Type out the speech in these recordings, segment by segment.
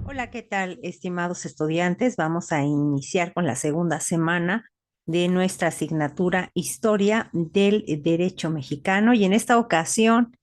Hola, ¿qué tal, estimados estudiantes? Vamos a iniciar con la segunda semana de nuestra asignatura Historia del Derecho Mexicano y en esta ocasión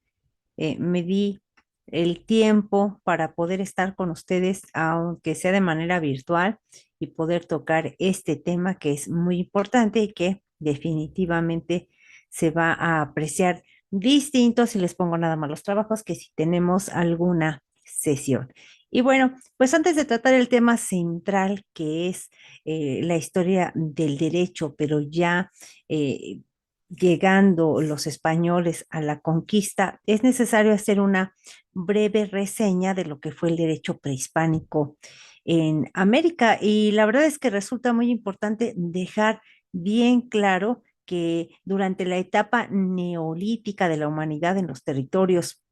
me di el tiempo para poder estar con ustedes, aunque sea de manera virtual, y poder tocar este tema que es muy importante y que definitivamente se va a apreciar distinto si les pongo nada más los trabajos que si tenemos alguna sesión. Y bueno, pues antes de tratar el tema central que es la historia del derecho, pero ya eh, llegando los españoles a la conquista, es necesario hacer una breve reseña de lo que fue el derecho prehispánico en América. Y la verdad es que resulta muy importante dejar bien claro que durante la etapa neolítica de la humanidad en los territorios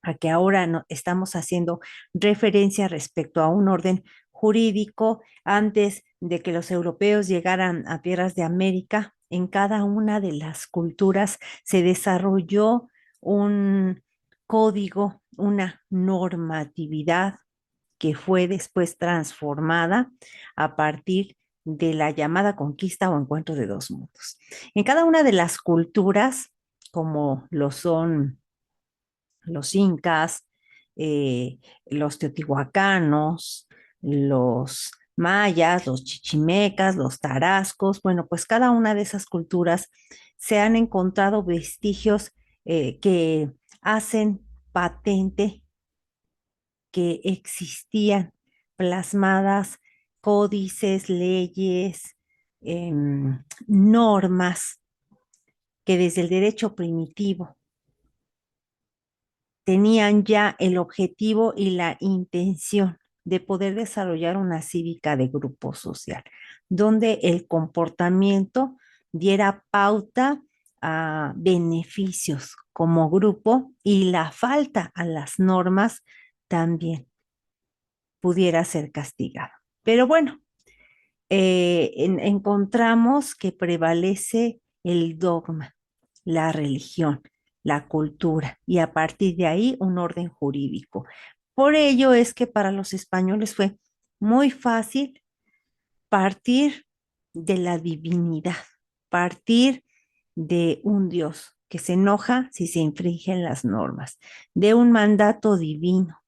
a que ahora estamos haciendo referencia respecto a un orden jurídico antes de que los europeos llegaran a tierras de América. En cada una de las culturas se desarrolló un código, una normatividad que fue después transformada a partir de la llamada conquista o encuentro de dos mundos. En cada una de las culturas, como lo son los incas, los teotihuacanos, los mayas, los chichimecas, los tarascos, bueno, pues cada una de esas culturas se han encontrado vestigios que hacen patente que existían plasmadas códices, leyes, normas que desde el derecho primitivo tenían ya el objetivo y la intención de poder desarrollar una cívica de grupo social, donde el comportamiento diera pauta a beneficios como grupo y la falta a las normas también pudiera ser castigada. Pero bueno, encontramos que prevalece el dogma, la religión, la cultura y a partir de ahí un orden jurídico. Por ello es que para los españoles fue muy fácil partir de la divinidad, partir de un Dios que se enoja si se infringen las normas, de un mandato divino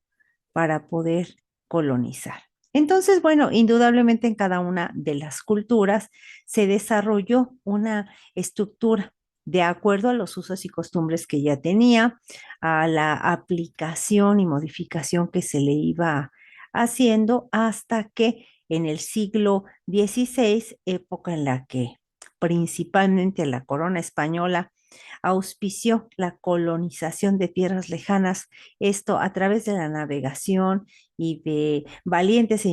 para poder colonizar. Entonces, bueno, indudablemente en cada una de las culturas se desarrolló una estructura de acuerdo a los usos y costumbres que ya tenía, a la aplicación y modificación que se le iba haciendo hasta que en el siglo XVI, época en la que principalmente la corona española auspició la colonización de tierras lejanas, esto a través de la navegación y de valientes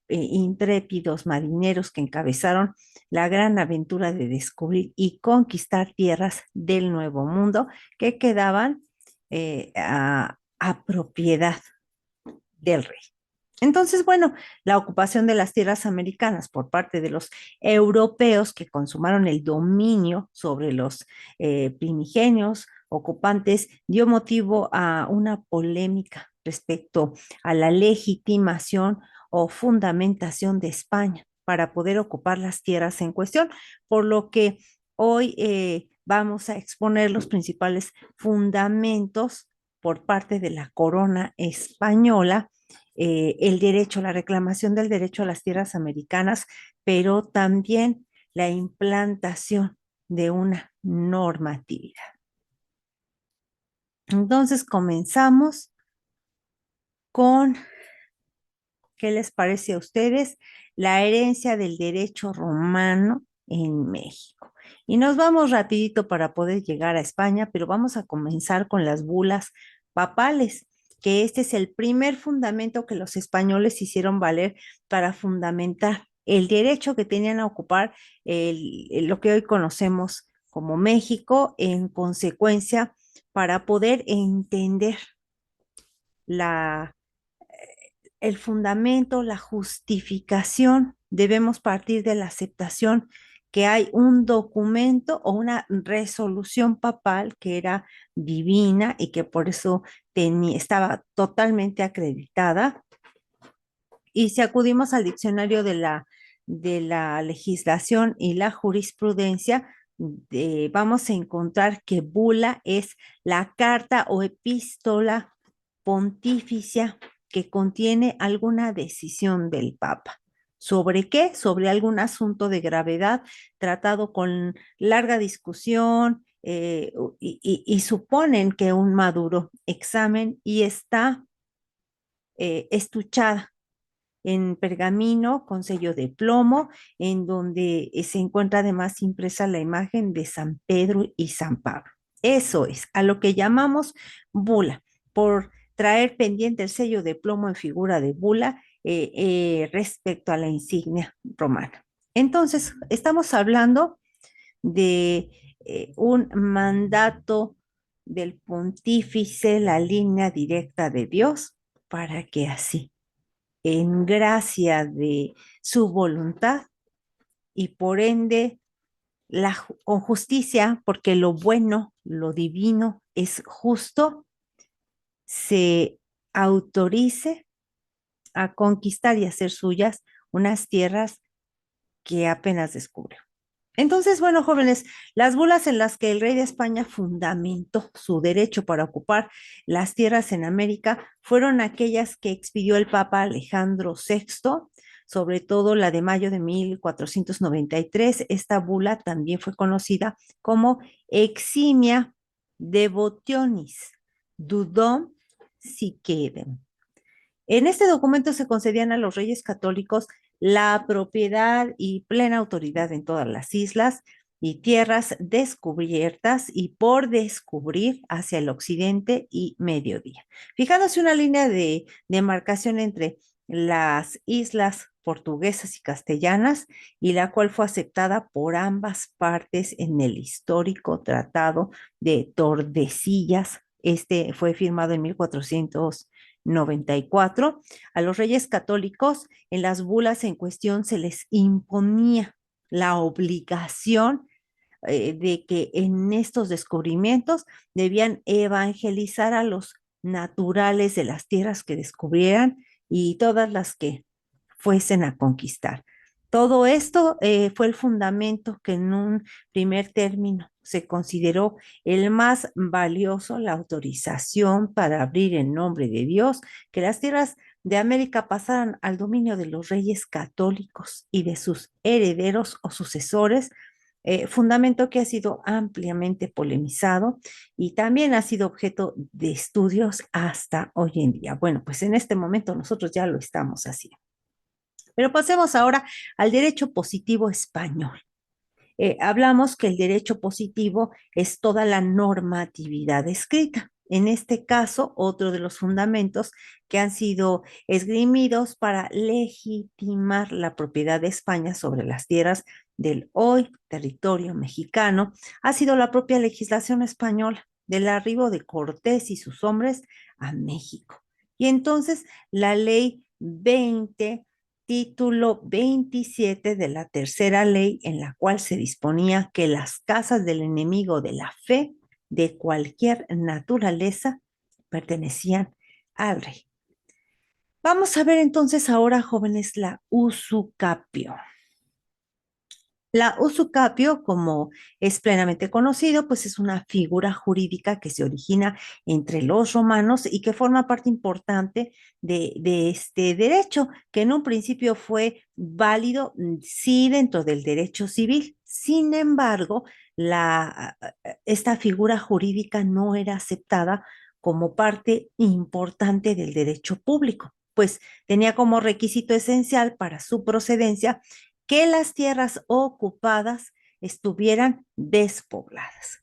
intrépidos marineros que encabezaron la gran aventura de descubrir y conquistar tierras del Nuevo Mundo que quedaban a propiedad del rey. Entonces, bueno, la ocupación de las tierras americanas por parte de los europeos que consumaron el dominio sobre los primigenios ocupantes dio motivo a una polémica respecto a la legitimación o fundamentación de España para poder ocupar las tierras en cuestión, por lo que hoy vamos a exponer los principales fundamentos por parte de la corona española, el derecho, la reclamación del derecho a las tierras americanas, pero también la implantación de una normatividad. Entonces comenzamos con, ¿qué les parece a ustedes? La herencia del derecho romano en México. Y nos vamos rapidito para poder llegar a España, pero vamos a comenzar con las bulas papales, que este es el primer fundamento que los españoles hicieron valer para fundamentar el derecho que tenían a ocupar lo que hoy conocemos como México, en consecuencia, para poder entender la el fundamento, la justificación, debemos partir de la aceptación que hay un documento o una resolución papal que era divina y que por eso estaba totalmente acreditada. Y si acudimos al diccionario de la legislación y la jurisprudencia, vamos a encontrar que bula es la carta o epístola pontificia que contiene alguna decisión del Papa. ¿Sobre qué? Sobre algún asunto de gravedad tratado con larga discusión, y suponen que un maduro examen y está estuchada en pergamino con sello de plomo, en donde se encuentra además impresa la imagen de San Pedro y San Pablo. Eso es a lo que llamamos bula, por traer pendiente el sello de plomo en figura de bula respecto a la insignia romana. Entonces, estamos hablando de un mandato del pontífice, la línea directa de Dios, para que así en gracia de su voluntad y por ende con justicia, porque lo bueno, lo divino es justo, se autorice a conquistar y hacer suyas unas tierras que apenas descubrió. Entonces, bueno, jóvenes, las bulas en las que el rey de España fundamentó su derecho para ocupar las tierras en América fueron aquellas que expidió el Papa Alejandro VI, sobre todo la de mayo de 1493. Esta bula también fue conocida como Eximia Devotionis Dudum Siquedem. En este documento se concedían a los reyes católicos la propiedad y plena autoridad en todas las islas y tierras descubiertas y por descubrir hacia el occidente y mediodía, fijándose una línea de demarcación entre las islas portuguesas y castellanas, y la cual fue aceptada por ambas partes en el histórico Tratado de Tordesillas. Este fue firmado en 1494. A los reyes católicos en las bulas en cuestión se les imponía la obligación de que en estos descubrimientos debían evangelizar a los naturales de las tierras que descubrieran y todas las que fuesen a conquistar. Todo esto fue el fundamento que en un primer término se consideró el más valioso, la autorización para abrir en nombre de Dios que las tierras de América pasaran al dominio de los reyes católicos y de sus herederos o sucesores, fundamento que ha sido ampliamente polemizado y también ha sido objeto de estudios hasta hoy en día. Bueno, pues en este momento nosotros ya lo estamos haciendo. Pero pasemos ahora al derecho positivo español. Hablamos que el derecho positivo es toda la normatividad escrita. En este caso, otro de los fundamentos que han sido esgrimidos para legitimar la propiedad de España sobre las tierras del hoy territorio mexicano ha sido la propia legislación española del arribo de Cortés y sus hombres a México. Y entonces la ley 20 título 27 de la tercera ley, en la cual se disponía que las casas del enemigo de la fe de cualquier naturaleza pertenecían al rey. Vamos a ver entonces ahora, jóvenes, la usucapio. La usucapio, como es plenamente conocido, pues es una figura jurídica que se origina entre los romanos y que forma parte importante de este derecho, que en un principio fue válido, sí, dentro del derecho civil. Sin embargo, esta figura jurídica no era aceptada como parte importante del derecho público, pues tenía como requisito esencial para su procedencia que las tierras ocupadas estuvieran despobladas.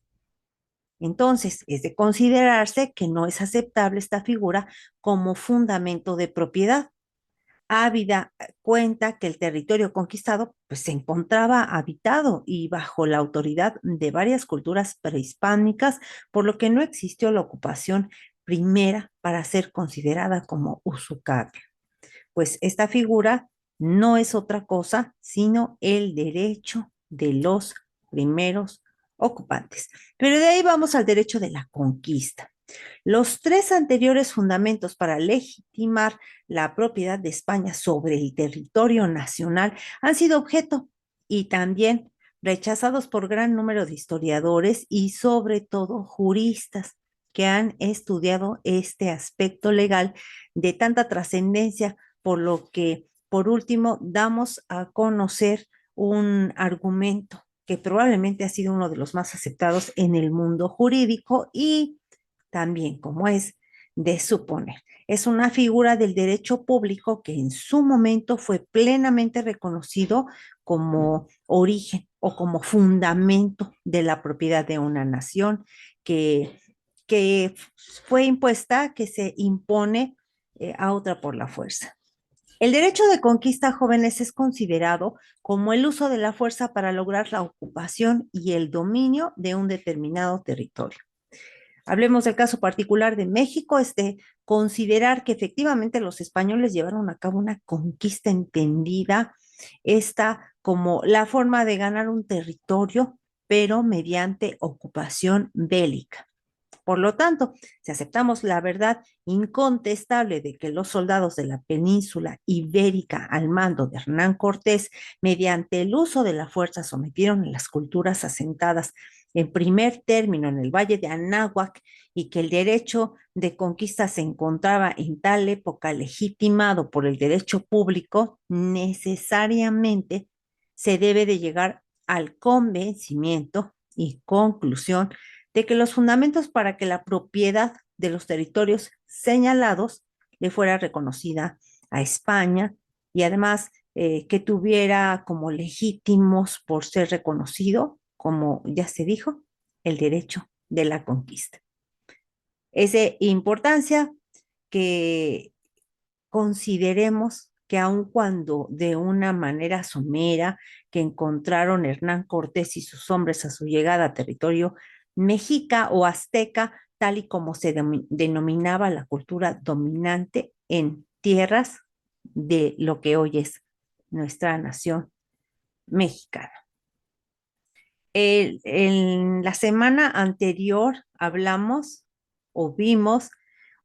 Entonces, es de considerarse que no es aceptable esta figura como fundamento de propiedad. Habida cuenta que el territorio conquistado pues, se encontraba habitado y bajo la autoridad de varias culturas prehispánicas, por lo que no existió la ocupación primera para ser considerada como usucaria. Pues esta figura no es otra cosa sino el derecho de los primeros ocupantes. Pero de ahí vamos al derecho de la conquista. Los tres anteriores fundamentos para legitimar la propiedad de España sobre el territorio nacional han sido objeto y también rechazados por gran número de historiadores y sobre todo juristas que han estudiado este aspecto legal de tanta trascendencia, por lo que, por último, damos a conocer un argumento que probablemente ha sido uno de los más aceptados en el mundo jurídico y también, como es de suponer, es una figura del derecho público que en su momento fue plenamente reconocido como origen o como fundamento de la propiedad de una nación que, que fue impuesta, que se impone a otra por la fuerza. El derecho de conquista a jóvenes es considerado como el uso de la fuerza para lograr la ocupación y el dominio de un determinado territorio. Hablemos del caso particular de México, es de considerar que efectivamente los españoles llevaron a cabo una conquista entendida, esta como la forma de ganar un territorio, pero mediante ocupación bélica. Por lo tanto, si aceptamos la verdad incontestable de que los soldados de la península ibérica al mando de Hernán Cortés, mediante el uso de la fuerza, sometieron a las culturas asentadas en primer término en el Valle de Anáhuac y que el derecho de conquista se encontraba en tal época legitimado por el derecho público, necesariamente se debe de llegar al convencimiento y conclusión de que los fundamentos para que la propiedad de los territorios señalados le fuera reconocida a España y además que tuviera como legítimos por ser reconocido, como ya se dijo, el derecho de la conquista. Es de importancia que consideremos que aun cuando de una manera somera que encontraron Hernán Cortés y sus hombres a su llegada a territorio mexica o azteca, tal y como se denominaba la cultura dominante en tierras de lo que hoy es nuestra nación mexicana. En la semana anterior hablamos o vimos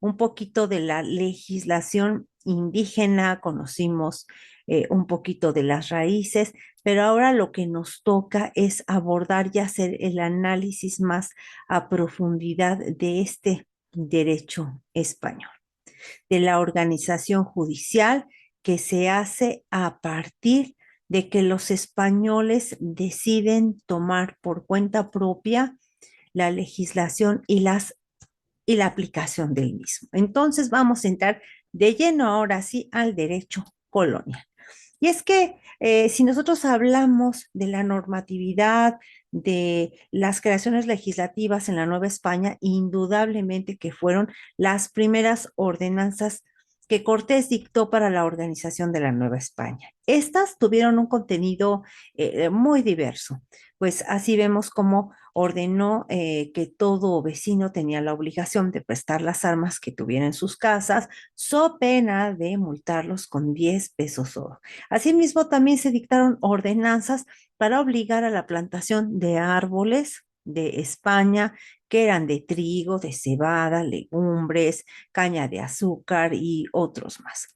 un poquito de la legislación indígena, conocimos un poquito de las raíces, pero ahora lo que nos toca es abordar y hacer el análisis más a profundidad de este derecho español, de la organización judicial que se hace a partir de que los españoles deciden tomar por cuenta propia la legislación y la aplicación del mismo. Entonces vamos a entrar de lleno ahora sí al derecho colonial. Y es que si nosotros hablamos de la normatividad, de las creaciones legislativas en la Nueva España, indudablemente que fueron las primeras ordenanzas que Cortés dictó para la organización de la Nueva España. Estas tuvieron un contenido muy diverso, pues así vemos cómo ordenó que todo vecino tenía la obligación de prestar las armas que tuviera en sus casas, so pena de multarlos con 10 pesos oro. Asimismo, también se dictaron ordenanzas para obligar a la plantación de árboles de España que eran de trigo, de cebada, legumbres, caña de azúcar y otros más.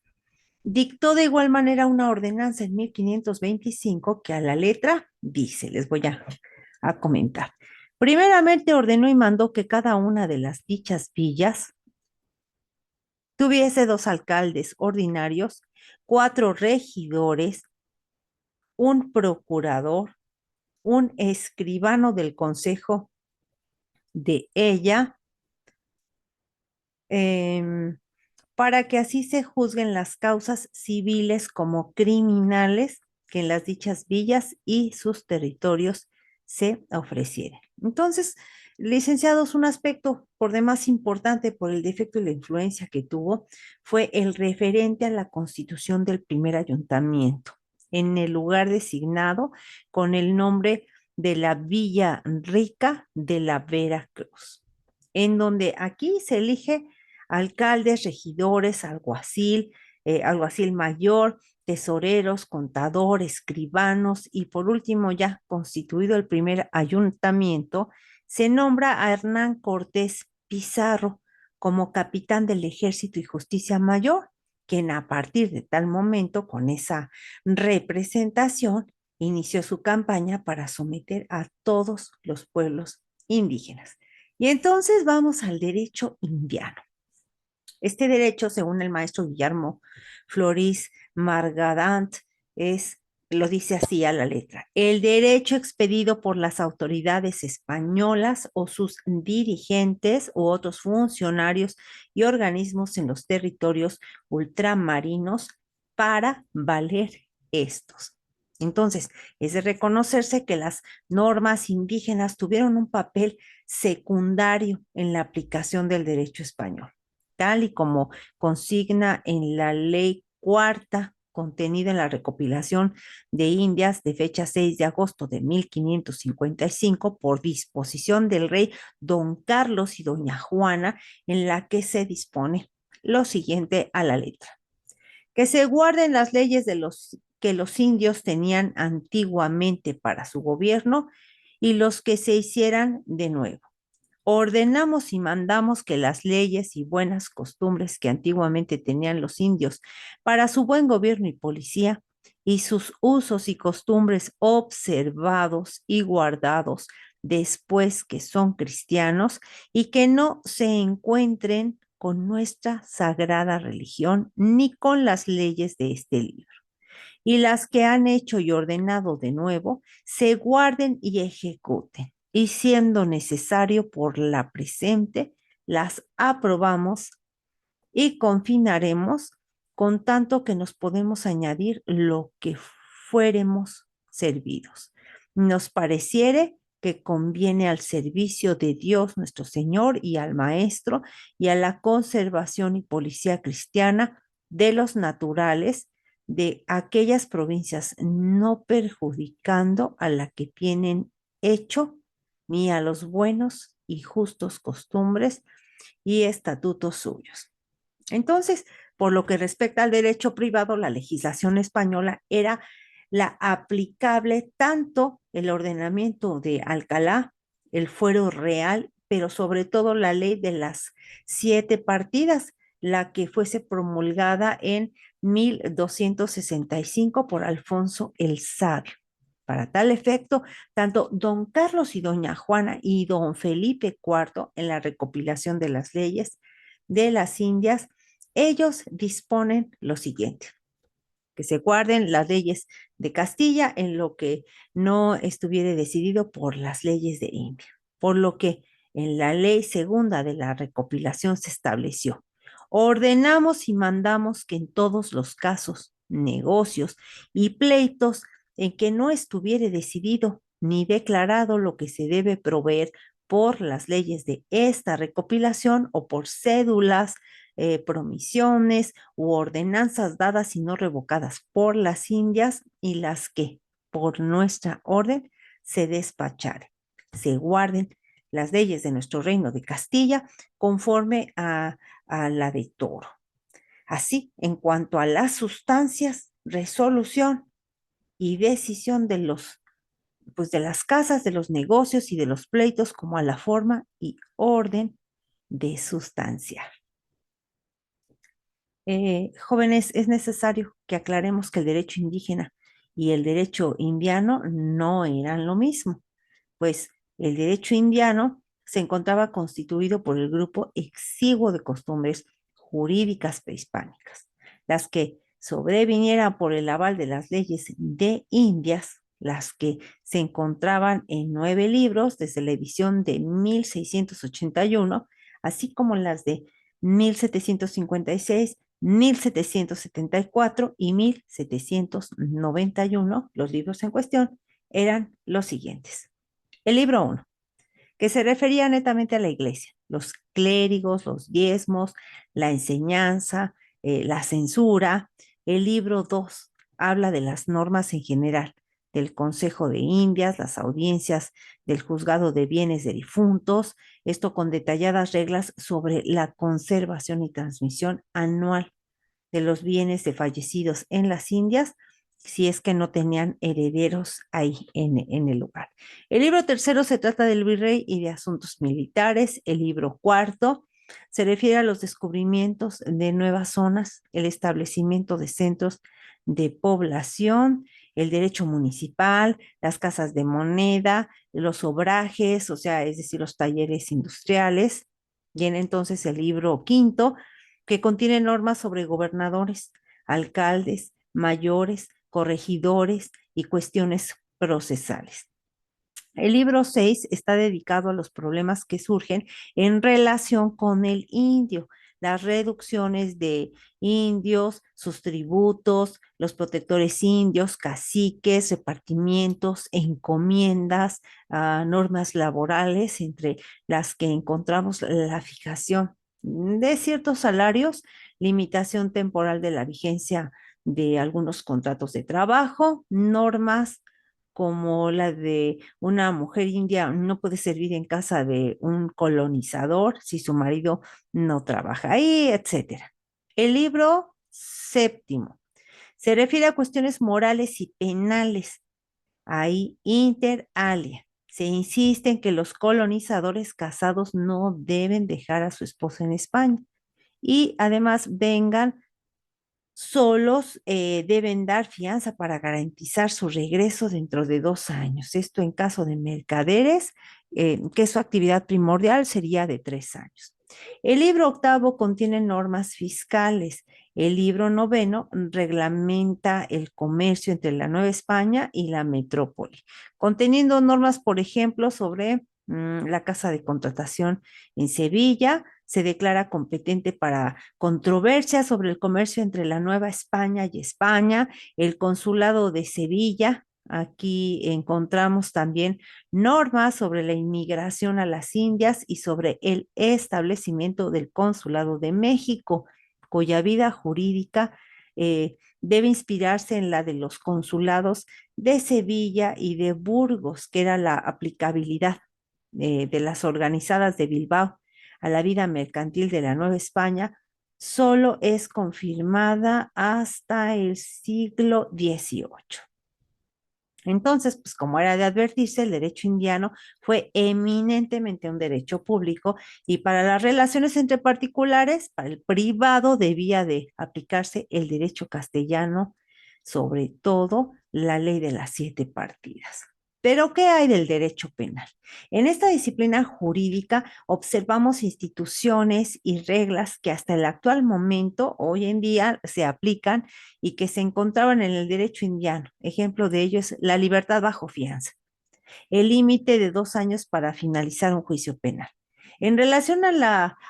Dictó de igual manera una ordenanza en 1525 que a la letra dice, les voy a comentar. Primeramente ordenó y mandó que cada una de las dichas villas tuviese 2 alcaldes ordinarios, 4 regidores, un procurador, un escribano del consejo de ella, eh, para que así se juzguen las causas civiles como criminales que en las dichas villas y sus territorios se ofrecieran. Entonces, licenciados, un aspecto por demás importante por el defecto y la influencia que tuvo fue el referente a la constitución del primer ayuntamiento, en el lugar designado con el nombre de la Villa Rica de la Veracruz, en donde aquí se elige alcaldes, regidores, alguacil, alguacil mayor, tesoreros, contadores, escribanos y por último, ya constituido el primer ayuntamiento, se nombra a Hernán Cortés Pizarro como capitán del Ejército y Justicia Mayor, quien a partir de tal momento, con esa representación, inició su campaña para someter a todos los pueblos indígenas. Y entonces vamos al derecho indiano. Este derecho, según el maestro Guillermo Floris Margadant, lo dice así a la letra: el derecho expedido por las autoridades españolas o sus dirigentes u otros funcionarios y organismos en los territorios ultramarinos para valer estos. Entonces, es de reconocerse que las normas indígenas tuvieron un papel secundario en la aplicación del derecho español, tal y como consigna en la ley cuarta contenida en la recopilación de Indias de fecha 6 de agosto de 1555 por disposición del rey don Carlos y doña Juana, en la que se dispone lo siguiente a la letra: que se guarden las leyes que los indios tenían antiguamente para su gobierno y los que se hicieran de nuevo. Ordenamos y mandamos que las leyes y buenas costumbres que antiguamente tenían los indios para su buen gobierno y policía, y sus usos y costumbres observados y guardados después que son cristianos, y que no se encuentren con nuestra sagrada religión ni con las leyes de este libro, y las que han hecho y ordenado de nuevo se guarden y ejecuten, y siendo necesario por la presente, las aprobamos y confinaremos con tanto que nos podemos añadir lo que fuéremos servidos. Nos pareciere que conviene al servicio de Dios nuestro Señor y al Maestro y a la conservación y policía cristiana de los naturales de aquellas provincias, no perjudicando a la que tienen hecho ni a los buenos y justos costumbres y estatutos suyos. Entonces, por lo que respecta al derecho privado, la legislación española era la aplicable tanto el ordenamiento de Alcalá, el fuero real, pero sobre todo la ley de las 7 partidas, la que fuese promulgada en 1265 por Alfonso el Sabio. Para tal efecto, tanto don Carlos y doña Juana y don Felipe IV, en la recopilación de las leyes de las Indias, ellos disponen lo siguiente: que se guarden las leyes de Castilla en lo que no estuviere decidido por las leyes de India, por lo que en la ley segunda de la recopilación se estableció: ordenamos y mandamos que en todos los casos, negocios y pleitos en que no estuviere decidido ni declarado lo que se debe proveer por las leyes de esta recopilación o por cédulas, promisiones u ordenanzas dadas y no revocadas por las Indias, y las que por nuestra orden se despacharen, se guarden las leyes de nuestro reino de Castilla conforme a la de Toro. Así, en cuanto a las sustancias, resolución y decisión de pues de las casas, de los negocios y de los pleitos, como a la forma y orden de sustanciar. Jóvenes, es necesario que aclaremos que el derecho indígena y el derecho indiano no eran lo mismo, pues el derecho indiano se encontraba constituido por el grupo exiguo de costumbres jurídicas prehispánicas, las que sobrevinieran por el aval de las leyes de Indias, las que se encontraban en 9 libros desde la edición de 1681, así como las de 1756, 1774 y 1791. Los libros en cuestión eran los siguientes: el libro 1, que se refería netamente a la iglesia, los clérigos, los diezmos, la enseñanza, la censura. El libro 2 habla de las normas en general, del Consejo de Indias, las audiencias del juzgado de bienes de difuntos, esto con detalladas reglas sobre la conservación y transmisión anual de los bienes de fallecidos en las Indias, si es que no tenían herederos ahí en el lugar. El libro tercero se trata del virrey y de asuntos militares. El libro cuarto se refiere a los descubrimientos de nuevas zonas, el establecimiento de centros de población, el derecho municipal, las casas de moneda, los obrajes, o sea, es decir, los talleres industriales. Viene entonces el libro quinto, que contiene normas sobre gobernadores, alcaldes, mayores, corregidores y cuestiones procesales. El libro 6 está dedicado a los problemas que surgen en relación con el indio, las reducciones de indios, sus tributos, los protectores indios, caciques, repartimientos, encomiendas, normas laborales, entre las que encontramos la fijación de ciertos salarios, limitación temporal de la vigencia de algunos contratos de trabajo, normas como la de una mujer india no puede servir en casa de un colonizador si su marido no trabaja ahí, etcétera. El libro séptimo se refiere a cuestiones morales y penales. Ahí inter alia. Se insiste en que los colonizadores casados no deben dejar a su esposa en España y además vengan solos, deben dar fianza para garantizar su regreso dentro de 2 años. Esto en caso de mercaderes, que su actividad primordial sería de 3 años. El libro octavo contiene normas fiscales. El libro noveno reglamenta el comercio entre la Nueva España y la metrópoli, conteniendo normas, por ejemplo, sobre la casa de contratación en Sevilla. Se declara competente para controversias sobre el comercio entre la Nueva España y España, el consulado de Sevilla. Aquí encontramos también normas sobre la inmigración a las Indias y sobre el establecimiento del consulado de México, cuya vida jurídica debe inspirarse en la de los consulados de Sevilla y de Burgos, que era la aplicabilidad de las organizadas de Bilbao a la vida mercantil de la Nueva España, solo es confirmada hasta el siglo XVIII. Entonces, pues como era de advertirse, el derecho indiano fue eminentemente un derecho público y para las relaciones entre particulares, para el privado debía de aplicarse el derecho castellano, sobre todo la ley de las 7 partidas. Pero, ¿qué hay del derecho penal? En esta disciplina jurídica observamos instituciones y reglas que hasta el actual momento, hoy en día, se aplican y que se encontraban en el derecho indiano. Ejemplo de ello es la libertad bajo fianza, el límite de 2 años para finalizar un juicio penal. En relación a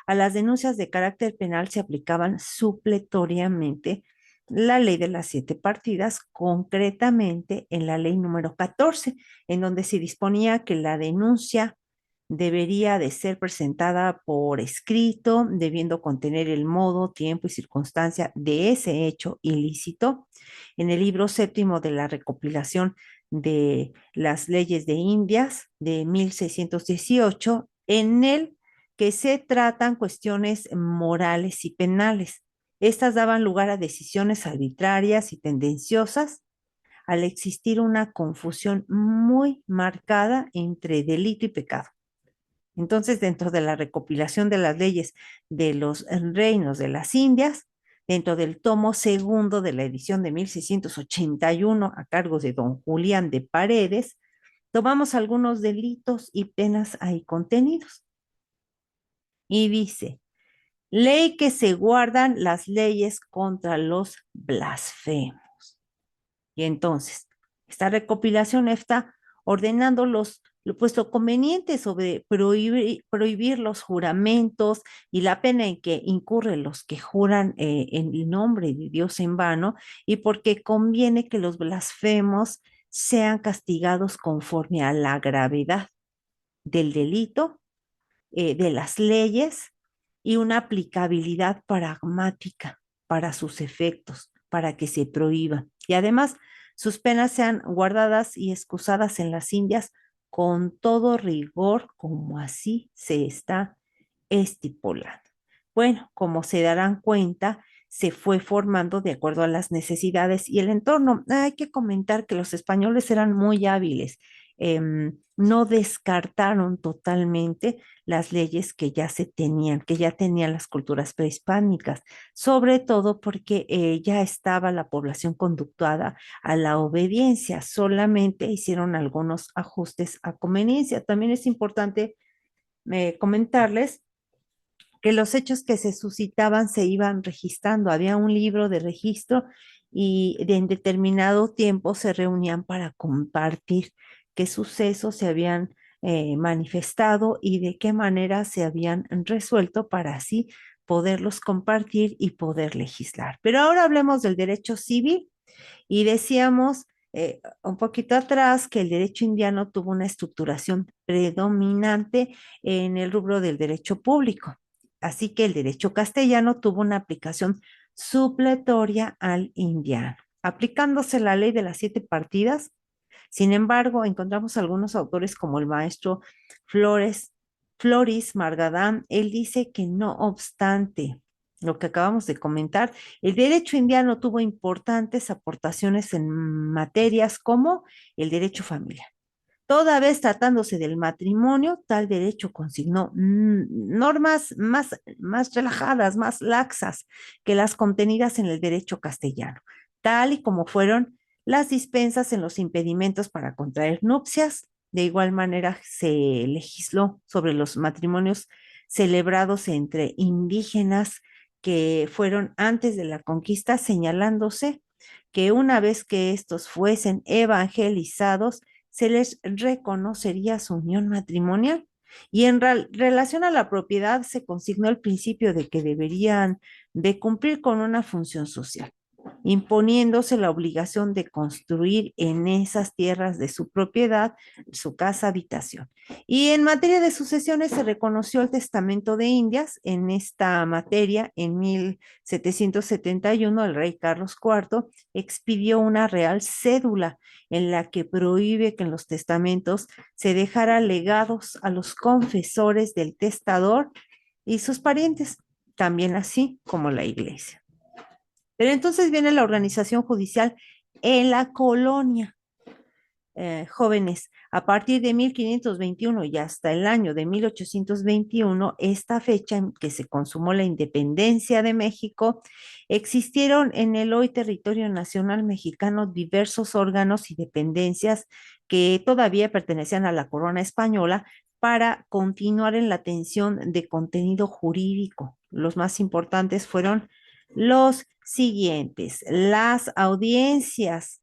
las denuncias de carácter penal, se aplicaban supletoriamente la ley de las 7 partidas, concretamente en la ley número 14, en donde se disponía que la denuncia debería de ser presentada por escrito, debiendo contener el modo, tiempo y circunstancia de ese hecho ilícito. En el libro séptimo de la recopilación de las leyes de Indias de 1618, en el que se tratan cuestiones morales y penales. Estas daban lugar a decisiones arbitrarias y tendenciosas al existir una confusión muy marcada entre delito y pecado. Entonces, dentro de la recopilación de las leyes de los reinos de las Indias, dentro del tomo segundo de la edición de 1681, a cargo de don Julián de Paredes, tomamos algunos delitos y penas ahí contenidos. Y dice, ley que se guardan las leyes contra los blasfemos. Y entonces, esta recopilación está ordenando lo puesto conveniente sobre prohibir los juramentos y la pena en que incurren los que juran en el nombre de Dios en vano, y porque conviene que los blasfemos sean castigados conforme a la gravedad del delito, de las leyes y una aplicabilidad pragmática para sus efectos, para que se prohíban. Y además, sus penas sean guardadas y excusadas en las Indias con todo rigor, como así se está estipulando. Bueno, como se darán cuenta, se fue formando de acuerdo a las necesidades y el entorno. Hay que comentar que los españoles eran muy hábiles. No descartaron totalmente las leyes que ya se tenían, que ya tenían las culturas prehispánicas, sobre todo porque ya estaba la población conductuada a la obediencia, solamente hicieron algunos ajustes a conveniencia. También es importante comentarles que los hechos que se suscitaban se iban registrando. Había un libro de registro y en determinado tiempo se reunían para compartir qué sucesos se habían manifestado y de qué manera se habían resuelto para así poderlos compartir y poder legislar. Pero ahora hablemos del derecho civil y decíamos un poquito atrás que el derecho indiano tuvo una estructuración predominante en el rubro del derecho público. Así que el derecho castellano tuvo una aplicación supletoria al indiano, aplicándose la ley de las 7 partidas. Sin embargo, encontramos algunos autores como el maestro Flores, Floris Margadán. Él dice que no obstante lo que acabamos de comentar, el derecho indiano tuvo importantes aportaciones en materias como el derecho familiar. Toda vez tratándose del matrimonio, tal derecho consignó normas más relajadas, más laxas que las contenidas en el derecho castellano, tal y como fueron las dispensas en los impedimentos para contraer nupcias. De igual manera, se legisló sobre los matrimonios celebrados entre indígenas que fueron antes de la conquista, señalándose que una vez que estos fuesen evangelizados, se les reconocería su unión matrimonial. Y en relación a la propiedad se consignó el principio de que deberían de cumplir con una función social, imponiéndose la obligación de construir en esas tierras de su propiedad su casa habitación. Y en materia de sucesiones se reconoció el Testamento de Indias. En esta materia, en 1771, el rey Carlos IV expidió una real cédula en la que prohíbe que en los testamentos se dejara legados a los confesores del testador y sus parientes, también así como la iglesia. Pero entonces viene la organización judicial en la colonia. Jóvenes, a partir de 1521 y hasta el año de 1821, esta fecha en que se consumó la independencia de México, existieron en el hoy territorio nacional mexicano diversos órganos y dependencias que todavía pertenecían a la corona española para continuar en la atención de contenido jurídico. Los más importantes fueron los siguientes: las audiencias.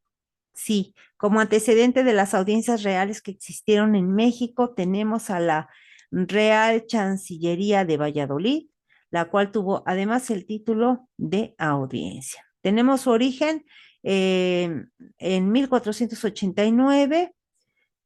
Sí, como antecedente de las audiencias reales que existieron en México, tenemos a la Real Chancillería de Valladolid, la cual tuvo además el título de audiencia. Tenemos su origen en 1489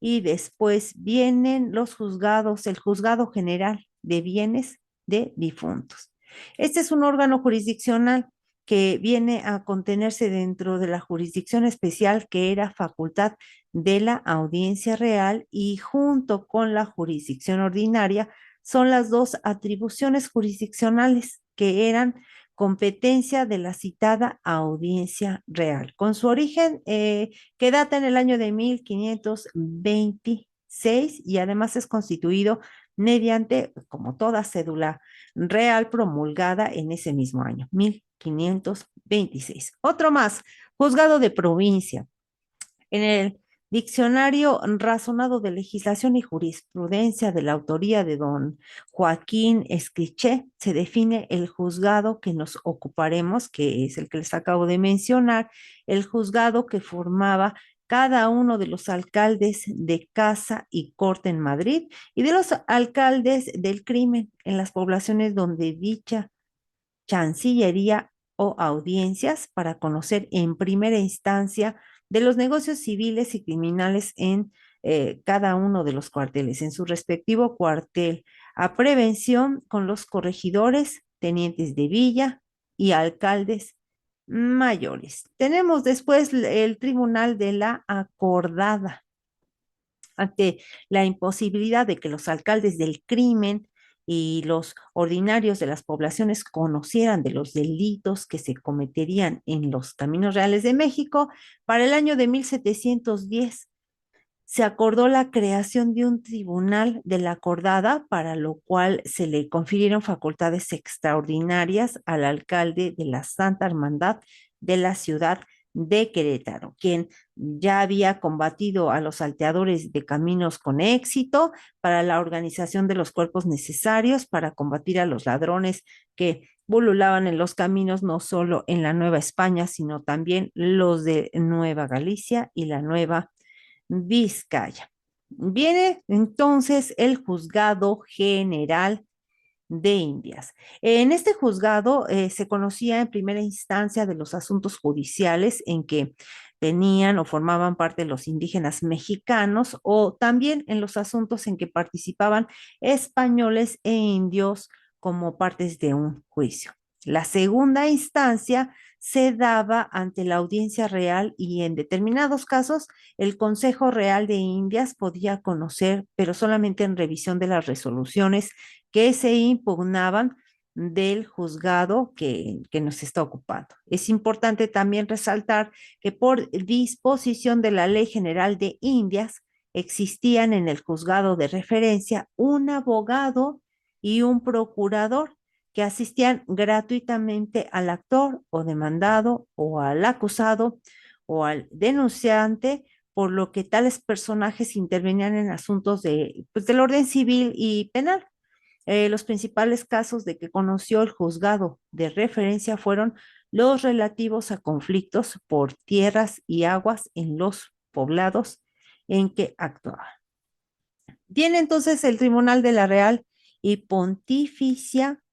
y después vienen los juzgados, el Juzgado General de Bienes de Difuntos. Este es un órgano jurisdiccional que viene a contenerse dentro de la jurisdicción especial que era facultad de la Audiencia Real, y junto con la jurisdicción ordinaria son las dos atribuciones jurisdiccionales que eran competencia de la citada Audiencia Real, con su origen que data en el año de 1526 y además es constituido mediante, como toda cédula real, promulgada en ese mismo año, 1526. Otro más, juzgado de provincia. En el Diccionario Razonado de Legislación y Jurisprudencia de la autoría de don Joaquín Escriché, se define el juzgado que nos ocuparemos, que es el que les acabo de mencionar, el juzgado que formaba cada uno de los alcaldes de casa y corte en Madrid y de los alcaldes del crimen en las poblaciones donde dicha chancillería o audiencias para conocer en primera instancia de los negocios civiles y criminales en cada uno de los cuarteles, en su respectivo cuartel, a prevención con los corregidores, tenientes de villa y alcaldes mayores. Tenemos después el Tribunal de la Acordada. Ante la imposibilidad de que los alcaldes del crimen y los ordinarios de las poblaciones conocieran de los delitos que se cometerían en los caminos reales de México, para el año de 1710 se acordó la creación de un tribunal de la acordada, para lo cual se le confirieron facultades extraordinarias al alcalde de la Santa Hermandad de la ciudad de Querétaro, quien ya había combatido a los salteadores de caminos con éxito para la organización de los cuerpos necesarios para combatir a los ladrones que bululaban en los caminos, no solo en la Nueva España, sino también los de Nueva Galicia y la Nueva Vizcaya. Viene entonces el Juzgado General de Indias. En este juzgado se conocía en primera instancia de los asuntos judiciales en que tenían o formaban parte los indígenas mexicanos, o también en los asuntos en que participaban españoles e indios como partes de un juicio. La segunda instancia se daba ante la audiencia real, y en determinados casos el Consejo Real de Indias podía conocer, pero solamente en revisión de las resoluciones que se impugnaban del juzgado que nos está ocupando. Es importante también resaltar que por disposición de la Ley General de Indias existían en el juzgado de referencia un abogado y un procurador que asistían gratuitamente al actor o demandado o al acusado o al denunciante, por lo que tales personajes intervenían en asuntos pues, del orden civil y penal. Los principales casos de que conoció el juzgado de referencia fueron los relativos a conflictos por tierras y aguas en los poblados en que actuaba. Tiene entonces el Tribunal de la Real y Pontificia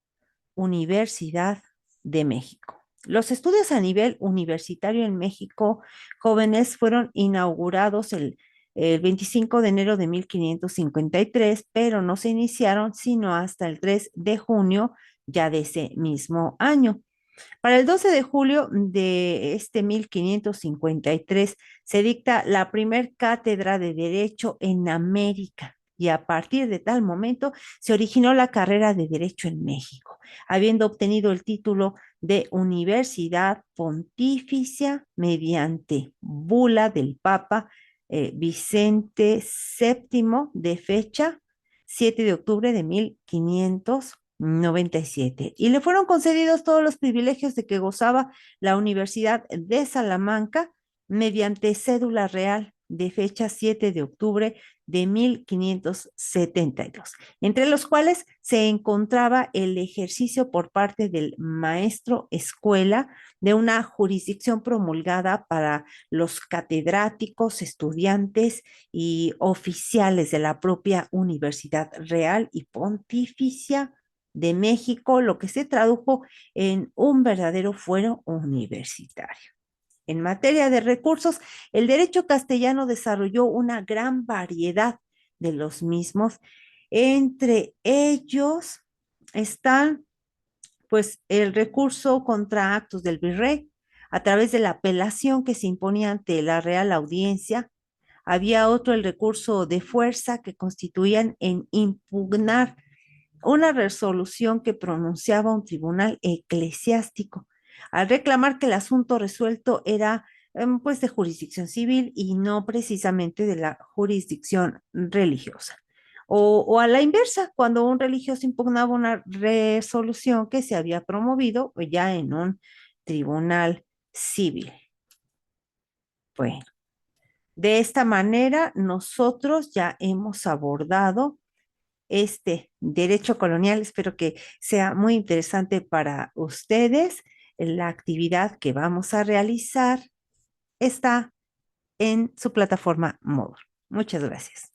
Universidad de México. Los estudios a nivel universitario en México, jóvenes, fueron inaugurados el 25 de enero de 1553, pero no se iniciaron sino hasta el 3 de junio ya de ese mismo año. Para el 12 de julio de este 1553 se dicta la primer cátedra de Derecho en América, y a partir de tal momento se originó la carrera de Derecho en México, habiendo obtenido el título de Universidad Pontificia mediante bula del Papa Vicente VII de fecha 7 de octubre de 1597, y le fueron concedidos todos los privilegios de que gozaba la Universidad de Salamanca mediante cédula real de fecha 7 de octubre de 1572, entre los cuales se encontraba el ejercicio por parte del maestro escuela de una jurisdicción promulgada para los catedráticos, estudiantes y oficiales de la propia Universidad Real y Pontificia de México, lo que se tradujo en un verdadero fuero universitario. En materia de recursos, el derecho castellano desarrolló una gran variedad de los mismos. Entre ellos están, pues, el recurso contra actos del virrey a través de la apelación que se imponía ante la Real Audiencia. Había otro, el recurso de fuerza, que constituían en impugnar una resolución que pronunciaba un tribunal eclesiástico, al reclamar que el asunto resuelto era pues de jurisdicción civil y no precisamente de la jurisdicción religiosa. O a la inversa, cuando un religioso impugnaba una resolución que se había promovido ya en un tribunal civil. Bueno, de esta manera nosotros ya hemos abordado este derecho colonial. Espero que sea muy interesante para ustedes. La actividad que vamos a realizar está en su plataforma Moodle. Muchas gracias.